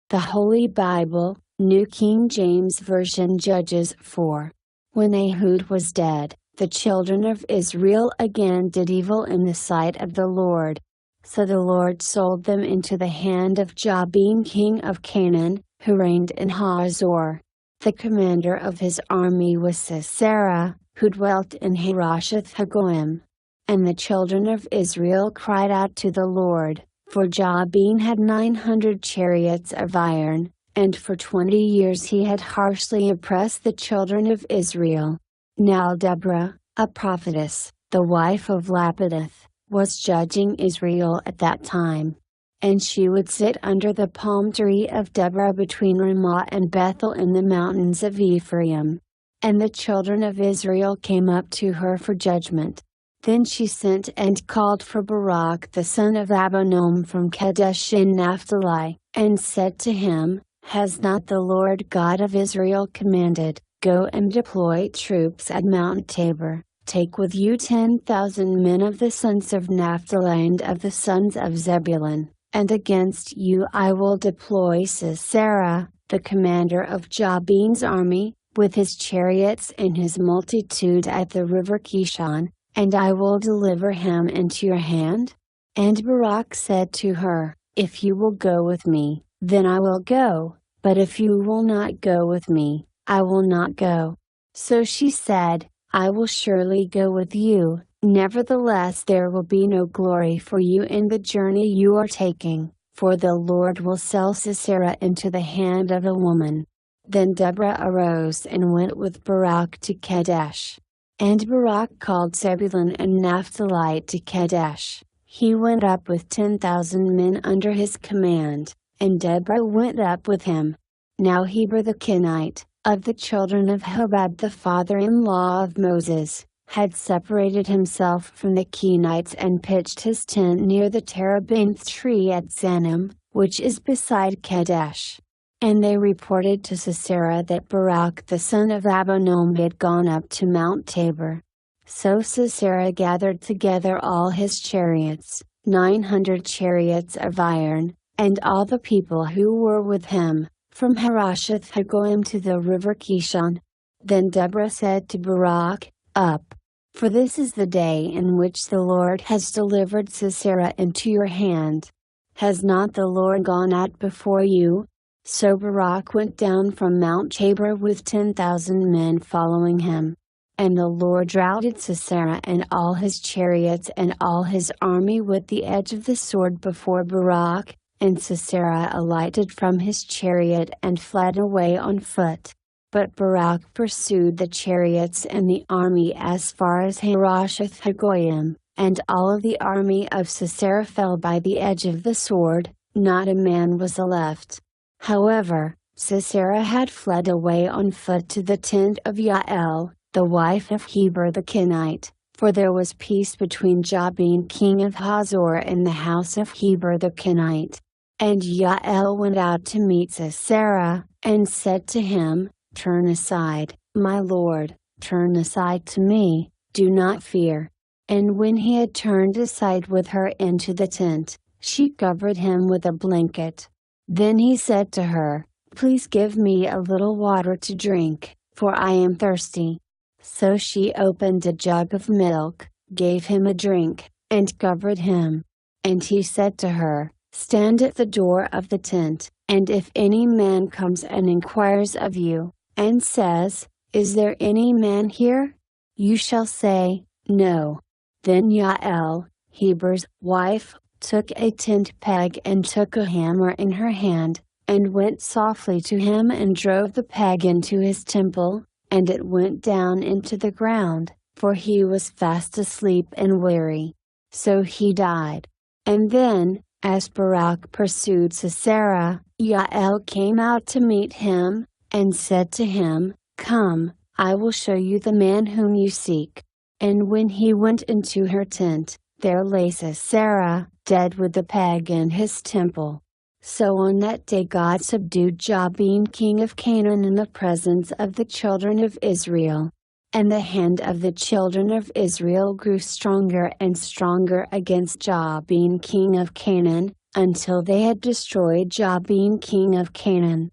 The Holy Bible, New King James Version, Judges 4. When Ehud was dead, the children of Israel again did evil in the sight of the Lord. So the Lord sold them into the hand of Jabin king of Canaan, who reigned in Hazor. The commander of his army was Sisera, who dwelt in Harosheth Hagoyim. And the children of Israel cried out to the Lord, for Jabin had 900 chariots of iron, and for 20 years he had harshly oppressed the children of Israel. Now Deborah, a prophetess, the wife of Lapidoth, was judging Israel at that time. And she would sit under the palm tree of Deborah between Ramah and Bethel in the mountains of Ephraim. And the children of Israel came up to her for judgment. Then she sent and called for Barak the son of Abinoam from Kadesh in Naphtali, and said to him, Has not the Lord God of Israel commanded, Go and deploy troops at Mount Tabor, take with you 10,000 men of the sons of Naphtali and of the sons of Zebulun, and against you I will deploy Sisera, the commander of Jabin's army, with his chariots and his multitude at the river Kishon, and I will deliver him into your hand? And Barak said to her, If you will go with me, then I will go, but if you will not go with me, I will not go. So she said, I will surely go with you, nevertheless there will be no glory for you in the journey you are taking, for the Lord will sell Sisera into the hand of a woman. Then Deborah arose and went with Barak to Kadesh. And Barak called Zebulun and Naphtali to Kadesh. He went up with 10,000 men under his command, and Deborah went up with him. Now Heber the Kenite, of the children of Hobab the father-in-law of Moses, had separated himself from the Kenites and pitched his tent near the terebinth tree at Zanim, which is beside Kadesh. And they reported to Sisera that Barak the son of Abinoam had gone up to Mount Tabor. So Sisera gathered together all his chariots, 900 chariots of iron, and all the people who were with him, from Harosheth Hagoyim to the river Kishon. Then Deborah said to Barak, Up! For this is the day in which the Lord has delivered Sisera into your hand. Has not the Lord gone out before you? So Barak went down from Mount Tabor with 10,000 men following him. And the Lord routed Sisera and all his chariots and all his army with the edge of the sword before Barak, and Sisera alighted from his chariot and fled away on foot. But Barak pursued the chariots and the army as far as Harosheth Hagoyim, and all of the army of Sisera fell by the edge of the sword, not a man was left. However, Sisera had fled away on foot to the tent of Jael, the wife of Heber the Kenite, for there was peace between Jabin king of Hazor and the house of Heber the Kenite. And Jael went out to meet Sisera, and said to him, Turn aside, my lord, turn aside to me, do not fear. And when he had turned aside with her into the tent, she covered him with a blanket. Then he said to her, Please give me a little water to drink, for I am thirsty. So she opened a jug of milk, gave him a drink, and covered him. And he said to her, Stand at the door of the tent, and if any man comes and inquires of you, and says, Is there any man here? You shall say, No. Then Jael, Heber's wife, took a tent peg and took a hammer in her hand, and went softly to him and drove the peg into his temple, and it went down into the ground, for he was fast asleep and weary. So he died. And then, as Barak pursued Sisera, Jael came out to meet him, and said to him, Come, I will show you the man whom you seek. And when he went into her tent, there lay Sisera, dead with the peg in his temple. So on that day God subdued Jabin king of Canaan in the presence of the children of Israel. And the hand of the children of Israel grew stronger and stronger against Jabin king of Canaan, until they had destroyed Jabin king of Canaan.